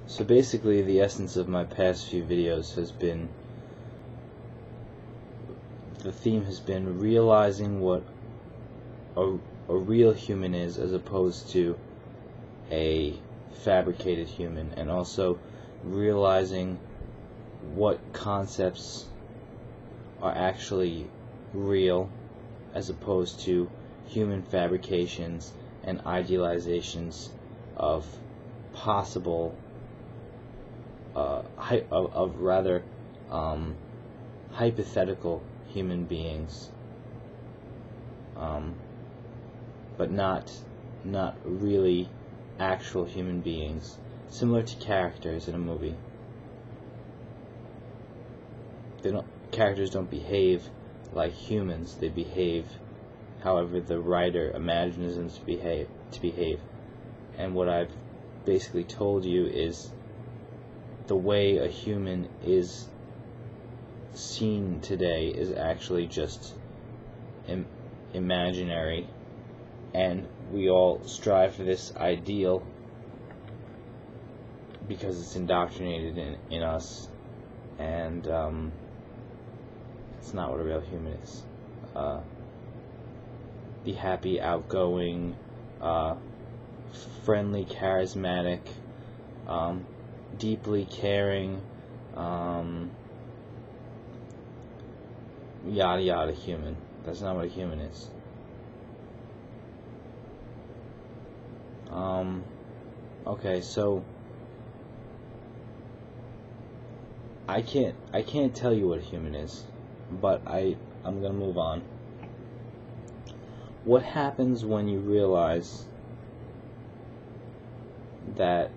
So basically, the essence of my past few videos has been, the theme has been realizing what a real human is as opposed to a fabricated human, and also realizing what concepts are actually real as opposed to human fabrications and idealizations of possible hypothetical human beings, but not really actual human beings, similar to characters in a movie. Characters don't behave like humans. They behave however the writer imagines them to behave. And what I've basically told you is the way a human is seen today is actually just imaginary, and we all strive for this ideal because it's indoctrinated in us, and it's not what a real human is. The happy, outgoing, friendly, charismatic, deeply caring, yada yada human. That's not what a human is. Okay, so I can't tell you what a human is, but I'm gonna move on. What happens when you realize that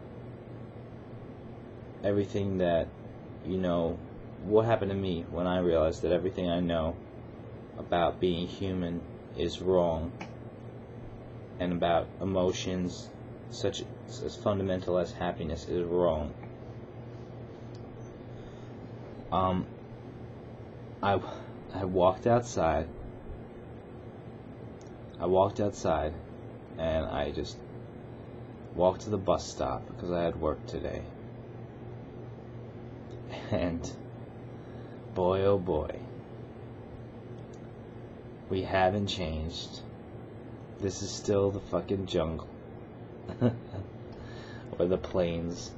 everything that you know, what happened to me when I realized that everything I know about being human is wrong, and about emotions such as fundamental as happiness is wrong? I walked outside. And I just walked to the bus stop because I had work today. And boy, oh boy, we haven't changed. This is still the fucking jungle. Or the plains.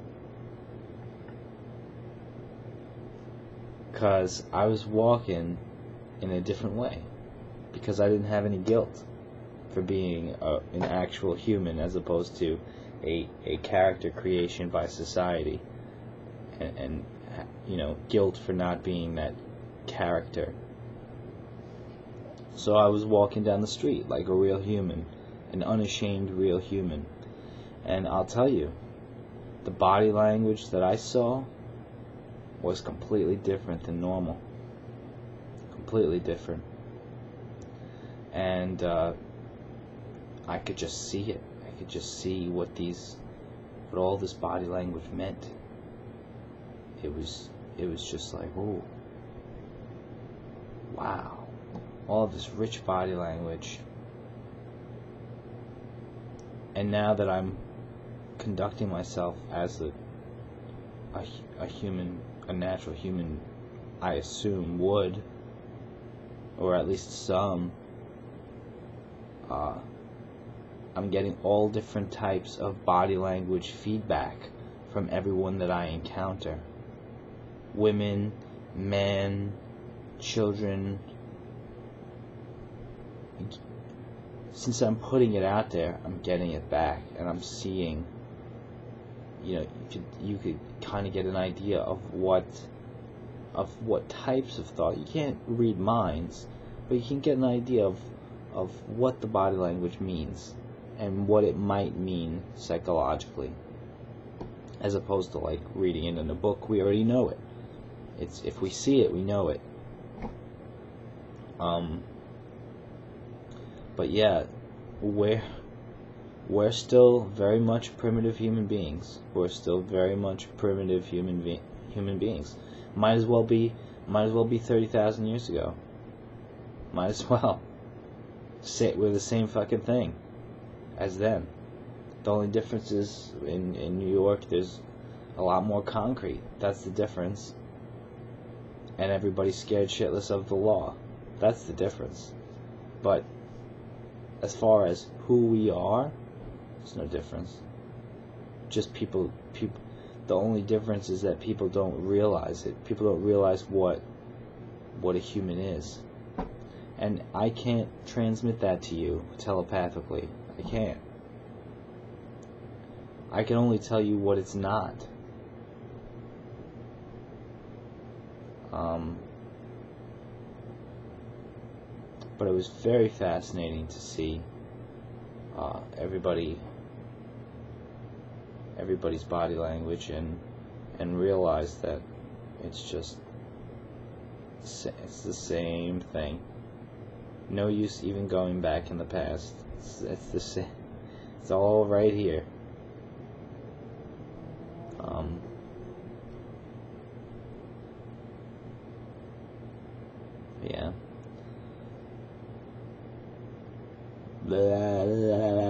Because I was walking in a different way. Because I didn't have any guilt for being an actual human as opposed to a character creation by society. And you know, guilt for not being that character. So I was walking down the street like a real human, an unashamed real human. And I'll tell you, the body language that I saw was completely different than normal. Completely different. And I could just see it. I could just see what all this body language meant. It was just like, oh, wow, all this rich body language. And now that I'm conducting myself as a human, a natural human, I assume would, or at least some, I'm getting all different types of body language feedback from everyone that I encounter. Women, men, children. Since I'm putting it out there, I'm getting it back, and I'm seeing, you know, you could kind of get an idea of what types of thought. You can't read minds, but you can get an idea of what the body language means and what it might mean psychologically, as opposed to like reading it in a book. We already know it. It's, if we see it, we know it. But yeah, we're still very much primitive human beings. We're still very much primitive human beings. Might as well be 30,000 years ago. Might as well. We're the same fucking thing as them. The only difference is in New York there's a lot more concrete. That's the difference. And everybody's scared shitless of the law. That's the difference. But as far as who we are, there's no difference. Just people. The only difference is that people don't realize it. People don't realize what a human is. And I can't transmit that to you telepathically. I can't. I can only tell you what it's not. But it was very fascinating to see everybody's body language and realize that it's the same thing. No use even going back in the past. It's the same. It's all right here. Yeah. Blah, blah, blah.